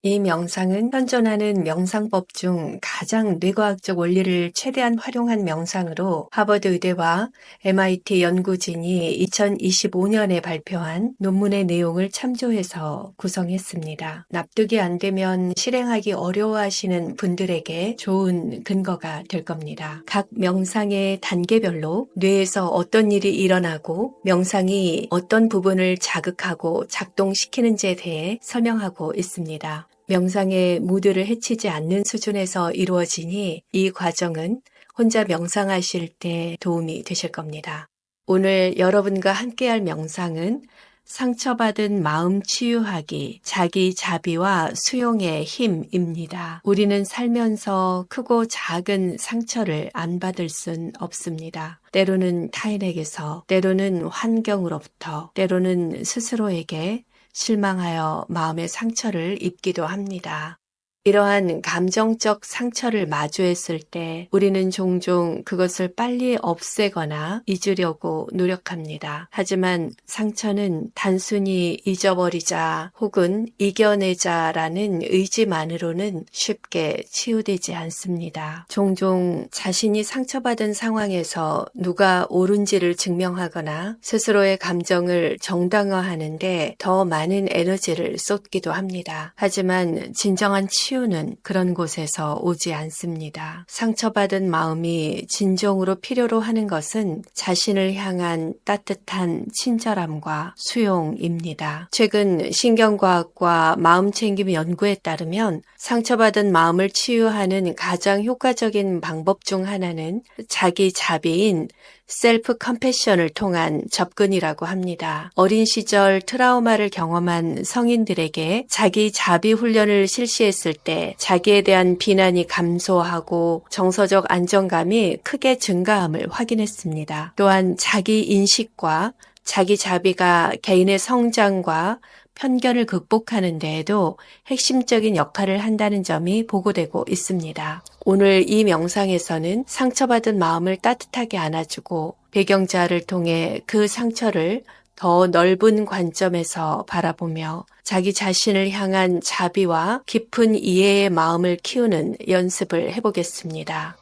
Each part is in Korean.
이 명상은 현존하는 명상법 중 가장 뇌과학적 원리를 최대한 활용한 명상으로 하버드 의대와 MIT 연구진이 2025년에 발표한 논문의 내용을 참조해서 구성했습니다. 납득이 안 되면 실행하기 어려워하시는 분들에게 좋은 근거가 될 겁니다. 각 명상의 단계별로 뇌에서 어떤 일이 일어나고 명상이 어떤 부분을 자극하고 작동시키는지에 대해 설명하고 있습니다. 명상의 무드를 해치지 않는 수준에서 이루어지니 이 과정은 혼자 명상하실 때 도움이 되실 겁니다. 오늘 여러분과 함께할 명상은 상처받은 마음 치유하기, 자기 자비와 수용의 힘입니다. 우리는 살면서 크고 작은 상처를 안 받을 순 없습니다. 때로는 타인에게서, 때로는 환경으로부터, 때로는 스스로에게 실망하여 마음의 상처를 입기도 합니다. 이러한 감정적 상처를 마주했을 때 우리는 종종 그것을 빨리 없애거나 잊으려고 노력합니다. 하지만 상처는 단순히 잊어버리자 혹은 이겨내자라는 의지만으로는 쉽게 치유되지 않습니다. 종종 자신이 상처받은 상황에서 누가 옳은지를 증명하거나 스스로의 감정을 정당화하는데 더 많은 에너지를 쏟기도 합니다. 하지만 진정한 치유는 그런 곳에서 오지 않습니다. 상처받은 마음이 진정으로 필요로 하는 것은 자신을 향한 따뜻한 친절함과 수용입니다. 최근 신경과학과 마음챙김 연구에 따르면 상처받은 마음을 치유하는 가장 효과적인 방법 중 하나는 자기 자비인 셀프 컴패션을 통한 접근이라고 합니다. 어린 시절 트라우마를 경험한 성인들에게 자기 자비 훈련을 실시했을 때 자기에 대한 비난이 감소하고 정서적 안정감이 크게 증가함을 확인했습니다. 또한 자기 인식과 자기 자비가 개인의 성장과 편견을 극복하는 데에도 핵심적인 역할을 한다는 점이 보고되고 있습니다. 오늘 이 명상에서는 상처받은 마음을 따뜻하게 안아주고 배경자를 통해 그 상처를 더 넓은 관점에서 바라보며 자기 자신을 향한 자비와 깊은 이해의 마음을 키우는 연습을 해보겠습니다.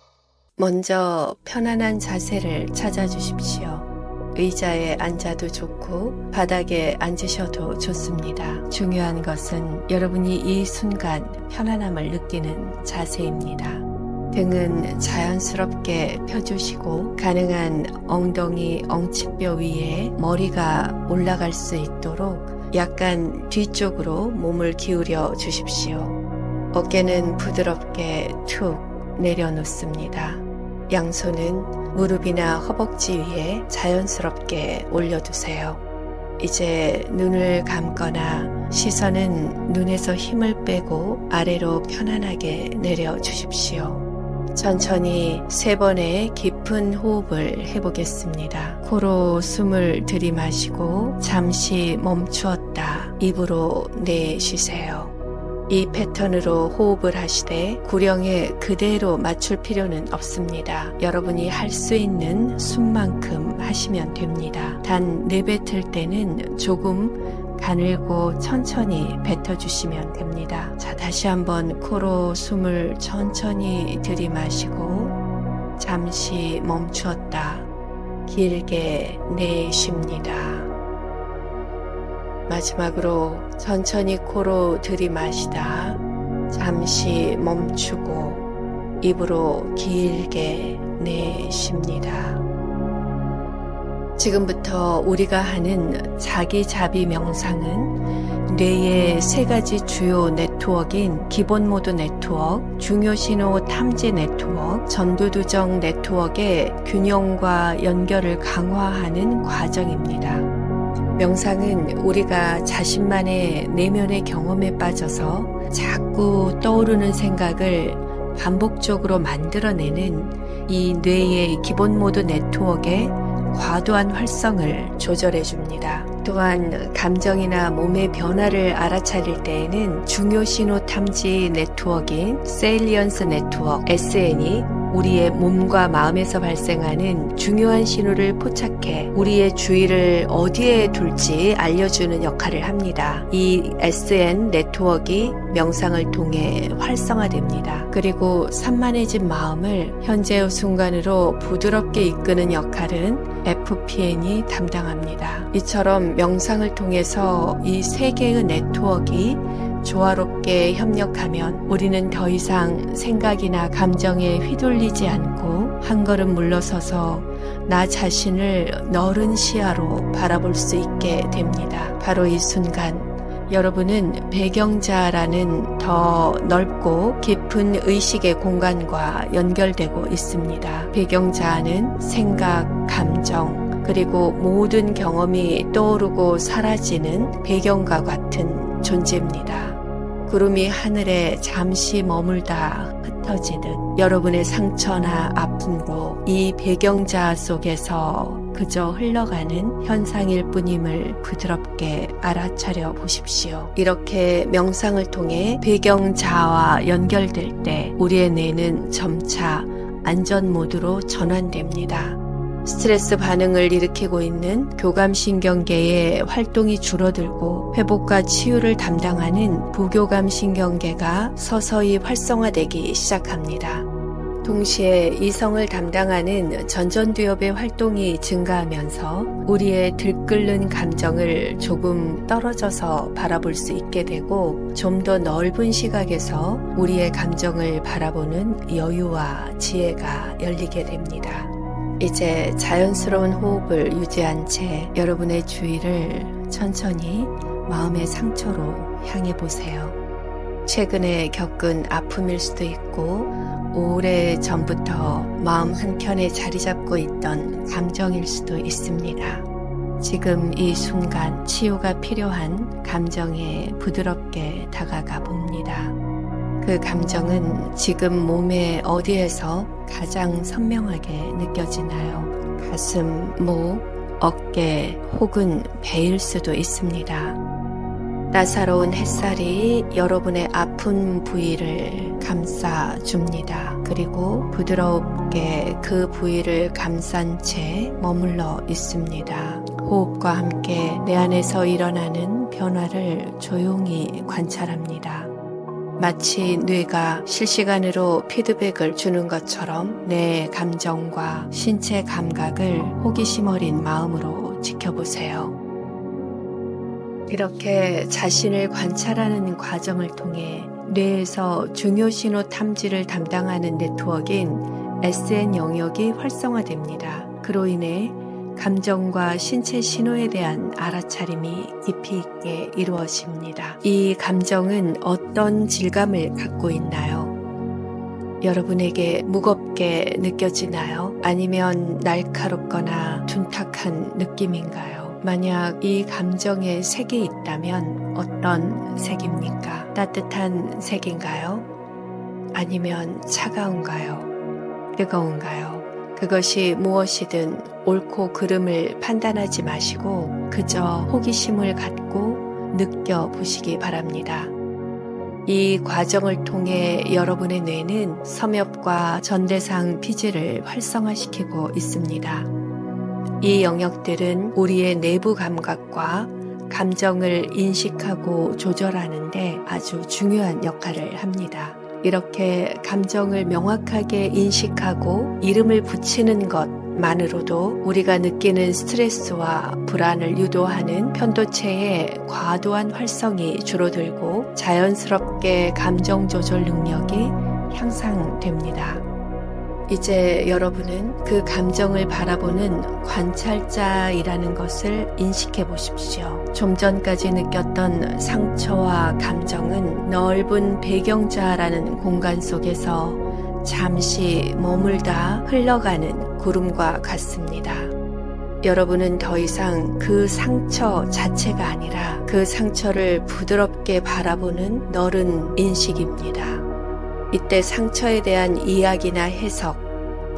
먼저 편안한 자세를 찾아주십시오. 의자에 앉아도 좋고 바닥에 앉으셔도 좋습니다. 중요한 것은 여러분이 이 순간 편안함을 느끼는 자세입니다. 등은 자연스럽게 펴주시고 가능한 엉덩이 엉치뼈 위에 머리가 올라갈 수 있도록 약간 뒤쪽으로 몸을 기울여 주십시오. 어깨는 부드럽게 툭 내려놓습니다. 양손은 무릎이나 허벅지 위에 자연스럽게 올려두세요. 이제 눈을 감거나 시선은 눈에서 힘을 빼고 아래로 편안하게 내려주십시오. 천천히 3번의 깊은 호흡을 해보겠습니다. 코로 숨을 들이마시고 잠시 멈추었다 입으로 내쉬세요. 이 패턴으로 호흡을 하시되 구령에 그대로 맞출 필요는 없습니다. 여러분이 할 수 있는 숨만큼 하시면 됩니다. 단 내뱉을 때는 조금 가늘고 천천히 뱉어주시면 됩니다. 자, 다시 한번 코로 숨을 천천히 들이마시고 잠시 멈추었다 길게 내쉽니다. 마지막으로 천천히 코로 들이마시다 잠시 멈추고 입으로 길게 내쉽니다. 지금부터 우리가 하는 자기 자비 명상은 뇌의 3가지 주요 네트워크인 기본 모드 네트워크, 중요 신호 탐지 네트워크, 전두두정 네트워크의 균형과 연결을 강화하는 과정입니다. 명상은 우리가 자신만의 내면의 경험에 빠져서 자꾸 떠오르는 생각을 반복적으로 만들어내는 이 뇌의 기본 모드 네트워크의 과도한 활성을 조절해 줍니다. 또한 감정이나 몸의 변화를 알아차릴 때에는 중요 신호 탐지 네트워크인 세일리언스 네트워크 SN이 우리의 몸과 마음에서 발생하는 중요한 신호를 포착해 우리의 주의를 어디에 둘지 알려주는 역할을 합니다. 이 SN 네트워크가 명상을 통해 활성화됩니다. 그리고 산만해진 마음을 현재의 순간으로 부드럽게 이끄는 역할은 FPN이 담당합니다. 이처럼 명상을 통해서 이 세 개의 네트워크가 조화롭게 협력하면 우리는 더 이상 생각이나 감정에 휘둘리지 않고 한 걸음 물러서서 나 자신을 넓은 시야로 바라볼 수 있게 됩니다. 바로 이 순간 여러분은 배경자라는 더 넓고 깊은 의식의 공간과 연결되고 있습니다. 배경자는 생각, 감정, 그리고 모든 경험이 떠오르고 사라지는 배경과 같은 존재입니다. 구름이 하늘에 잠시 머물다 흩어지듯 여러분의 상처나 아픔도 이 배경자 속에서 그저 흘러가는 현상일 뿐임을 부드럽게 알아차려 보십시오. 이렇게 명상을 통해 배경자와 연결될 때 우리의 뇌는 점차 안전 모드로 전환됩니다. 스트레스 반응을 일으키고 있는 교감신경계의 활동이 줄어들고 회복과 치유를 담당하는 부교감신경계가 서서히 활성화되기 시작합니다. 동시에 이성을 담당하는 전전두엽의 활동이 증가하면서 우리의 들끓는 감정을 조금 떨어져서 바라볼 수 있게 되고 좀 더 넓은 시각에서 우리의 감정을 바라보는 여유와 지혜가 열리게 됩니다. 이제 자연스러운 호흡을 유지한 채 여러분의 주의를 천천히 마음의 상처로 향해 보세요. 최근에 겪은 아픔일 수도 있고 오래 전부터 마음 한켠에 자리 잡고 있던 감정일 수도 있습니다. 지금 이 순간 치유가 필요한 감정에 부드럽게 다가가 봅니다. 그 감정은 지금 몸의 어디에서 가장 선명하게 느껴지나요? 가슴, 목, 어깨 혹은 배일 수도 있습니다. 따사로운 햇살이 여러분의 아픈 부위를 감싸줍니다. 그리고 부드럽게 그 부위를 감싼 채 머물러 있습니다. 호흡과 함께 내 안에서 일어나는 변화를 조용히 관찰합니다. 마치 뇌가 실시간으로 피드백을 주는 것처럼 내 감정과 신체 감각을 호기심 어린 마음으로 지켜보세요. 이렇게 자신을 관찰하는 과정을 통해 뇌에서 중요신호 탐지를 담당하는 네트워크인 SN 영역이 활성화됩니다. 그로 인해 감정과 신체 신호에 대한 알아차림이 깊이 있게 이루어집니다. 이 감정은 어떤 질감을 갖고 있나요? 여러분에게 무겁게 느껴지나요? 아니면 날카롭거나 둔탁한 느낌인가요? 만약 이 감정에 색이 있다면 어떤 색입니까? 따뜻한 색인가요? 아니면 차가운가요? 뜨거운가요? 그것이 무엇이든 옳고 그름을 판단하지 마시고 그저 호기심을 갖고 느껴보시기 바랍니다. 이 과정을 통해 여러분의 뇌는 섬엽과 전대상 피질을 활성화시키고 있습니다. 이 영역들은 우리의 내부 감각과 감정을 인식하고 조절하는데 아주 중요한 역할을 합니다. 이렇게 감정을 명확하게 인식하고 이름을 붙이는 것만으로도 우리가 느끼는 스트레스와 불안을 유도하는 편도체의 과도한 활성이 줄어들고 자연스럽게 감정 조절 능력이 향상됩니다. 이제 여러분은 그 감정을 바라보는 관찰자이라는 것을 인식해 보십시오. 좀 전까지 느꼈던 상처와 감정은 넓은 배경자라는 공간 속에서 잠시 머물다 흘러가는 구름과 같습니다. 여러분은 더 이상 그 상처 자체가 아니라 그 상처를 부드럽게 바라보는 너른 인식입니다. 이때 상처에 대한 이야기나 해석,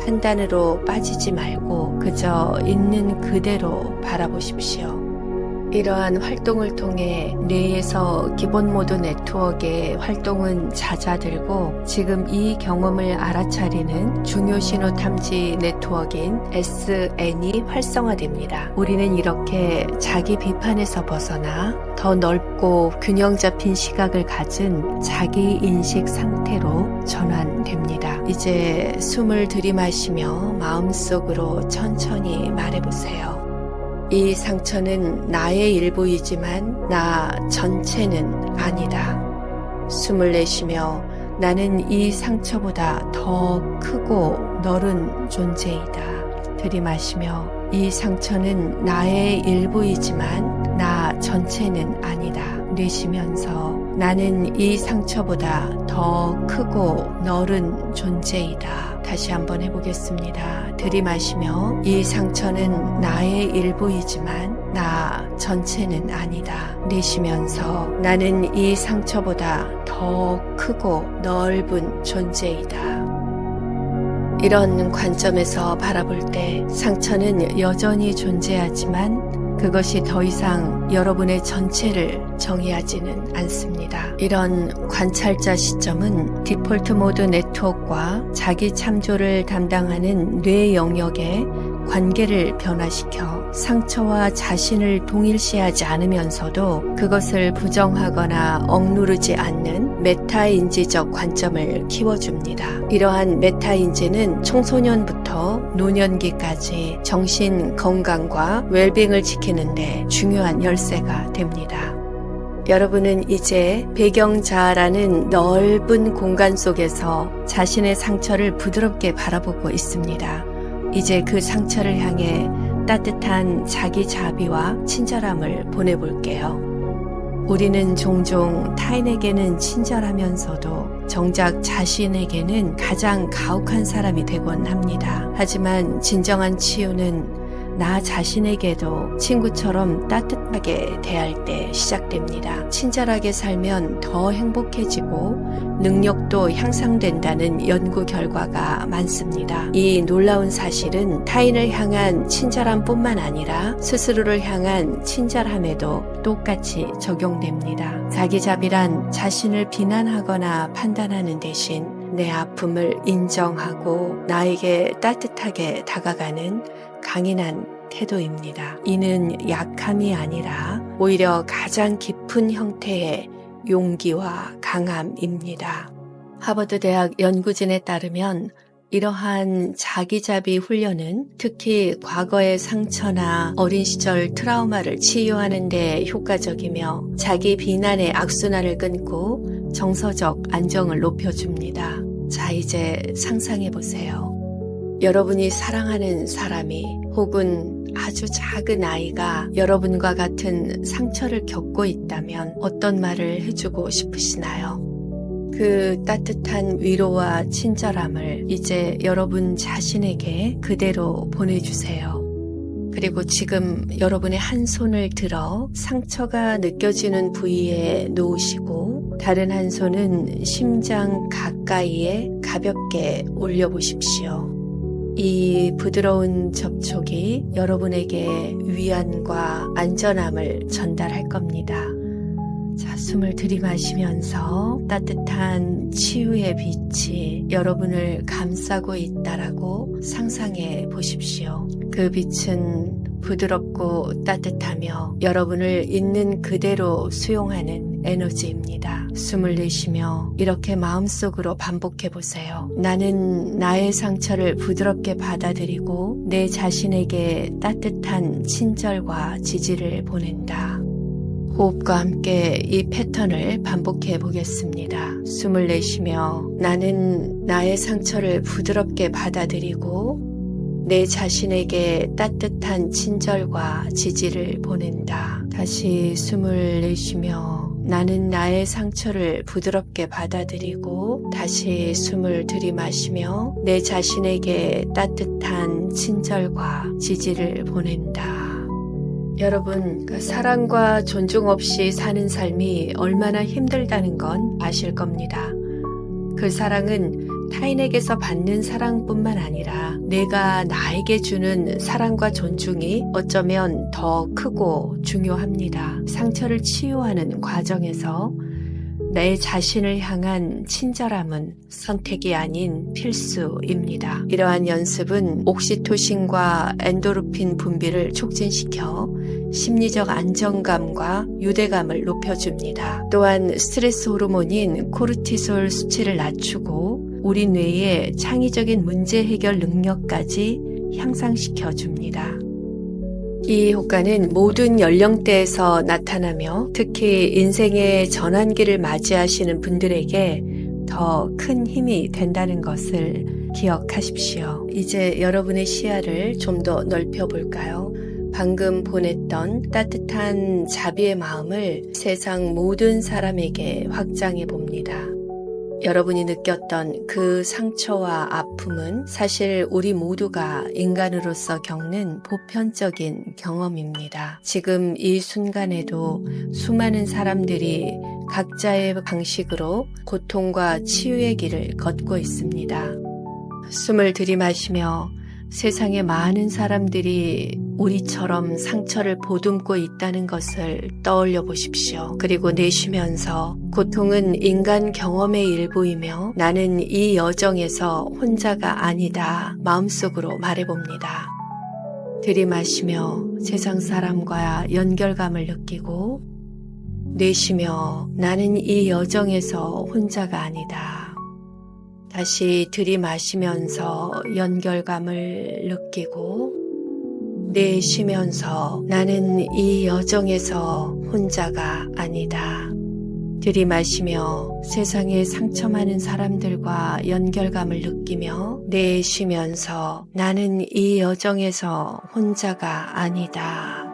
판단으로 빠지지 말고 그저 있는 그대로 바라보십시오. 이러한 활동을 통해 뇌에서 기본 모드 네트워크의 활동은 잦아들고 지금 이 경험을 알아차리는 중요 신호 탐지 네트워크인 SN이 활성화됩니다. 우리는 이렇게 자기 비판에서 벗어나 더 넓고 균형 잡힌 시각을 가진 자기 인식 상태로 전환됩니다. 이제 숨을 들이마시며 마음속으로 천천히 말해보세요. 이 상처는 나의 일부이지만 나 전체는 아니다. 숨을 내쉬며 나는 이 상처보다 더 크고 넓은 존재이다. 들이마시며 이 상처는 나의 일부이지만 나 전체는 아니다. 내쉬면서 나는 이 상처보다 더 크고 넓은 존재이다. 다시 한번 해보겠습니다. 들이마시며 이 상처는 나의 일부이지만 나 전체는 아니다. 내쉬면서 나는 이 상처보다 더 크고 넓은 존재이다. 이런 관점에서 바라볼 때 상처는 여전히 존재하지만 그것이 더 이상 여러분의 전체를 정의하지는 않습니다. 이런 관찰자 시점은 디폴트 모드 네트워크와 자기 참조를 담당하는 뇌 영역의 관계를 변화시켜 상처와 자신을 동일시하지 않으면서도 그것을 부정하거나 억누르지 않는 메타인지적 관점을 키워줍니다. 이러한 메타인지는 청소년부터 노년기까지 정신 건강과 웰빙을 지키는데 중요한 열쇠가 됩니다. 여러분은 이제 배경자아라는 넓은 공간 속에서 자신의 상처를 부드럽게 바라보고 있습니다. 이제 그 상처를 향해 따뜻한 자기 자비와 친절함을 보내볼게요. 우리는 종종 타인에게는 친절하면서도 정작 자신에게는 가장 가혹한 사람이 되곤 합니다. 하지만 진정한 치유는 나 자신에게도 친구처럼 따뜻하게 대할 때 시작됩니다. 친절하게 살면 더 행복해지고 능력도 향상된다는 연구 결과가 많습니다. 이 놀라운 사실은 타인을 향한 친절함뿐만 아니라 스스로를 향한 친절함에도 똑같이 적용됩니다. 자기자비란 자신을 비난하거나 판단하는 대신 내 아픔을 인정하고 나에게 따뜻하게 다가가는 강인한 태도입니다. 이는 약함이 아니라 오히려 가장 깊은 형태의 용기와 강함입니다. 하버드 대학 연구진에 따르면 이러한 자기자비 훈련은 특히 과거의 상처나 어린 시절 트라우마를 치유하는 데 효과적이며 자기 비난의 악순환을 끊고 정서적 안정을 높여줍니다. 자, 이제 상상해 보세요. 여러분이 사랑하는 사람이 혹은 아주 작은 아이가 여러분과 같은 상처를 겪고 있다면 어떤 말을 해주고 싶으시나요? 그 따뜻한 위로와 친절함을 이제 여러분 자신에게 그대로 보내주세요. 그리고 지금 여러분의 한 손을 들어 상처가 느껴지는 부위에 놓으시고 다른 한 손은 심장 가까이에 가볍게 올려보십시오. 이 부드러운 접촉이 여러분에게 위안과 안전함을 전달할 겁니다. 자, 숨을 들이마시면서 따뜻한 치유의 빛이 여러분을 감싸고 있다라고 상상해 보십시오. 그 빛은 부드럽고 따뜻하며 여러분을 있는 그대로 수용하는 에너지입니다. 숨을 내쉬며 이렇게 마음속으로 반복해 보세요. 나는 나의 상처를 부드럽게 받아들이고 내 자신에게 따뜻한 친절과 지지를 보낸다. 호흡과 함께 이 패턴을 반복해 보겠습니다. 숨을 내쉬며 나는 나의 상처를 부드럽게 받아들이고 내 자신에게 따뜻한 친절과 지지를 보낸다. 다시 숨을 내쉬며 나는 나의 상처를 부드럽게 받아들이고 다시 숨을 들이마시며 내 자신에게 따뜻한 친절과 지지를 보낸다. 여러분, 사랑과 존중 없이 사는 삶이 얼마나 힘들다는 건 아실 겁니다. 그 사랑은 타인에게서 받는 사랑뿐만 아니라 내가 나에게 주는 사랑과 존중이 어쩌면 더 크고 중요합니다. 상처를 치유하는 과정에서 내 자신을 향한 친절함은 선택이 아닌 필수입니다. 이러한 연습은 옥시토신과 엔도르핀 분비를 촉진시켜 심리적 안정감과 유대감을 높여줍니다. 또한 스트레스 호르몬인 코르티솔 수치를 낮추고 우리 뇌의 창의적인 문제 해결 능력까지 향상시켜 줍니다. 이 효과는 모든 연령대에서 나타나며 특히 인생의 전환기를 맞이하시는 분들에게 더 큰 힘이 된다는 것을 기억하십시오. 이제 여러분의 시야를 좀 더 넓혀볼까요? 방금 보냈던 따뜻한 자비의 마음을 세상 모든 사람에게 확장해 봅니다. 여러분이 느꼈던 그 상처와 아픔은 사실 우리 모두가 인간으로서 겪는 보편적인 경험입니다. 지금 이 순간에도 수많은 사람들이 각자의 방식으로 고통과 치유의 길을 걷고 있습니다. 숨을 들이마시며 세상에 많은 사람들이 우리처럼 상처를 보듬고 있다는 것을 떠올려 보십시오. 그리고 내쉬면서 고통은 인간 경험의 일부이며 나는 이 여정에서 혼자가 아니다. 마음속으로 말해봅니다. 들이마시며 세상 사람과 연결감을 느끼고 내쉬며 나는 이 여정에서 혼자가 아니다. 다시 들이마시면서 연결감을 느끼고 내쉬면서 나는 이 여정에서 혼자가 아니다. 들이마시며 세상에 상처 많은 사람들과 연결감을 느끼며 내쉬면서 나는 이 여정에서 혼자가 아니다.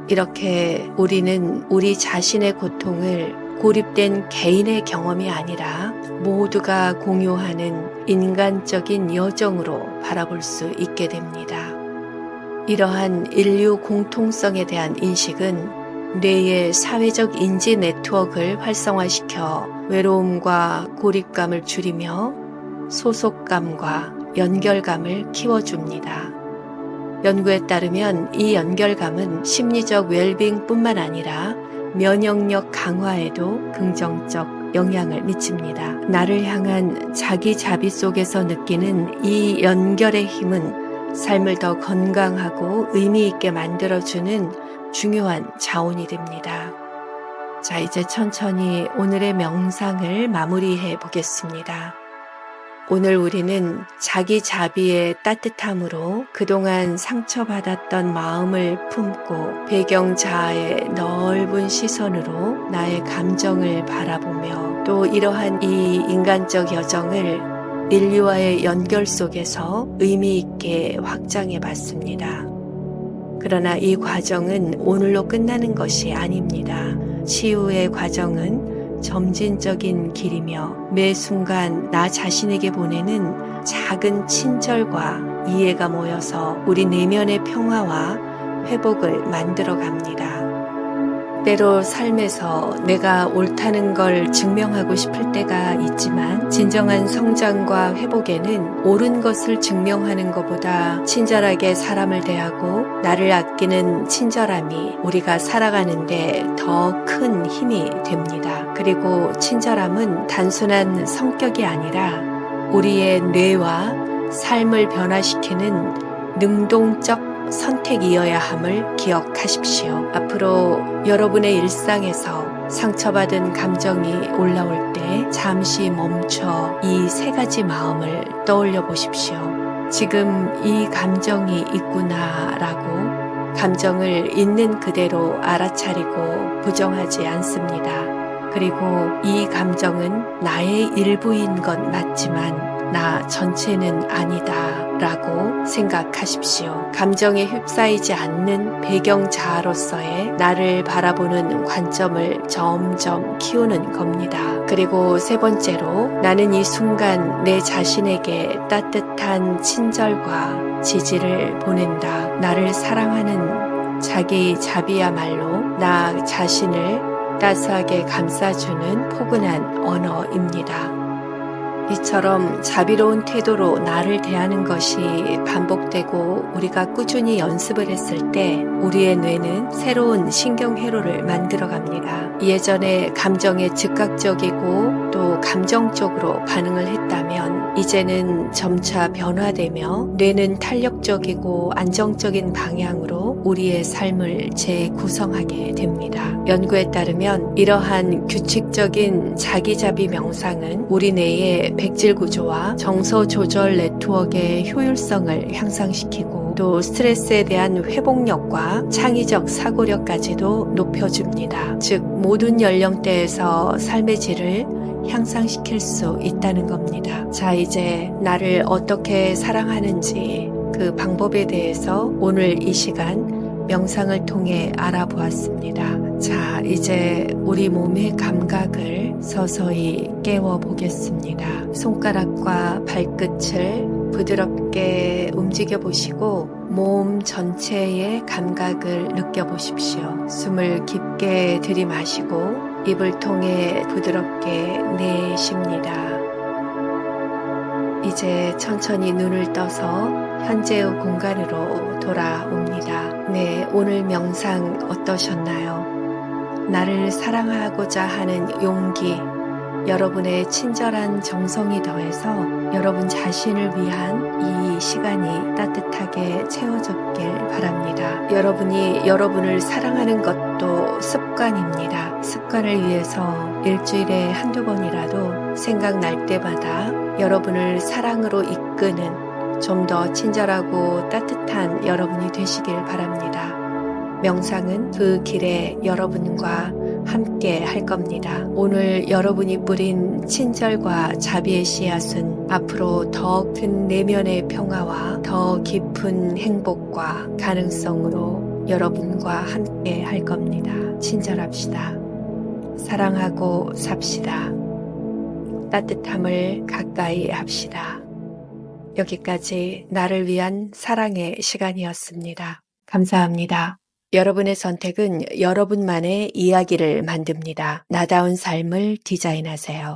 이렇게 우리는 우리 자신의 고통을 고립된 개인의 경험이 아니라 모두가 공유하는 인간적인 여정으로 바라볼 수 있게 됩니다. 이러한 인류 공통성에 대한 인식은 뇌의 사회적 인지 네트워크를 활성화시켜 외로움과 고립감을 줄이며 소속감과 연결감을 키워줍니다. 연구에 따르면 이 연결감은 심리적 웰빙뿐만 아니라 면역력 강화에도 긍정적 영향을 미칩니다. 나를 향한 자기 자비 속에서 느끼는 이 연결의 힘은 삶을 더 건강하고 의미 있게 만들어주는 중요한 자원이 됩니다. 자, 이제 천천히 오늘의 명상을 마무리해 보겠습니다. 오늘 우리는 자기 자비의 따뜻함으로 그동안 상처받았던 마음을 품고 배경 자아의 넓은 시선으로 나의 감정을 바라보며 또 이러한 이 인간적 여정을 인류와의 연결 속에서 의미 있게 확장해 봤습니다. 그러나 이 과정은 오늘로 끝나는 것이 아닙니다. 치유의 과정은 점진적인 길이며 매 순간 나 자신에게 보내는 작은 친절과 이해가 모여서 우리 내면의 평화와 회복을 만들어 갑니다. 때로 삶에서 내가 옳다는 걸 증명하고 싶을 때가 있지만 진정한 성장과 회복에는 옳은 것을 증명하는 것보다 친절하게 사람을 대하고 나를 아끼는 친절함이 우리가 살아가는데 더 큰 힘이 됩니다. 그리고 친절함은 단순한 성격이 아니라 우리의 뇌와 삶을 변화시키는 능동적 선택이어야 함을 기억하십시오. 앞으로 여러분의 일상에서 상처받은 감정이 올라올 때 잠시 멈춰 이 세 가지 마음을 떠올려 보십시오. 지금 이 감정이 있구나라고 감정을 있는 그대로 알아차리고 부정하지 않습니다. 그리고 이 감정은 나의 일부인 것 맞지만 나 전체는 아니다 라고 생각하십시오. 감정에 휩싸이지 않는 배경 자아로서의 나를 바라보는 관점을 점점 키우는 겁니다. 그리고 세 번째로 나는 이 순간 내 자신에게 따뜻한 친절과 지지를 보낸다. 나를 사랑하는 자기 자비야말로 나 자신을 따스하게 감싸주는 포근한 언어입니다. 이처럼 자비로운 태도로 나를 대하는 것이 반복되고 우리가 꾸준히 연습을 했을 때 우리의 뇌는 새로운 신경회로를 만들어 갑니다. 예전에 감정에 즉각적이고 또 감정적으로 반응을 했다면 이제는 점차 변화되며 뇌는 탄력적이고 안정적인 방향으로 우리의 삶을 재구성하게 됩니다. 연구에 따르면 이러한 규칙적인 자기자비 명상은 우리 뇌의 백질 구조와 정서 조절 네트워크의 효율성을 향상시키고 또 스트레스에 대한 회복력과 창의적 사고력까지도 높여줍니다. 즉 모든 연령대에서 삶의 질을 향상시킬 수 있다는 겁니다. 자, 이제 나를 어떻게 사랑하는지 그 방법에 대해서 오늘 이 시간 명상을 통해 알아보았습니다. 자, 이제 우리 몸의 감각을 서서히 깨워 보겠습니다. 손가락과 발끝을 부드럽게 움직여 보시고 몸 전체의 감각을 느껴 보십시오. 숨을 깊게 들이마시고 입을 통해 부드럽게 내쉽니다. 이제 천천히 눈을 떠서 현재의 공간으로 돌아옵니다. 네, 오늘 명상 어떠셨나요? 나를 사랑하고자 하는 용기, 여러분의 친절한 정성이 더해서 여러분 자신을 위한 이 시간이 따뜻하게 채워졌길 바랍니다. 여러분이 여러분을 사랑하는 것도 습관입니다. 습관을 위해서 일주일에 한두 번이라도 생각날 때마다 여러분을 사랑으로 이끄는 좀 더 친절하고 따뜻한 여러분이 되시길 바랍니다. 명상은 그 길에 여러분과 함께 할 겁니다. 오늘 여러분이 뿌린 친절과 자비의 씨앗은 앞으로 더 큰 내면의 평화와 더 깊은 행복과 가능성으로 여러분과 함께 할 겁니다. 친절합시다. 사랑하고 삽시다. 따뜻함을 가까이 합시다. 여기까지 나를 위한 사랑의 시간이었습니다. 감사합니다. 여러분의 선택은 여러분만의 이야기를 만듭니다. 나다운 삶을 디자인하세요.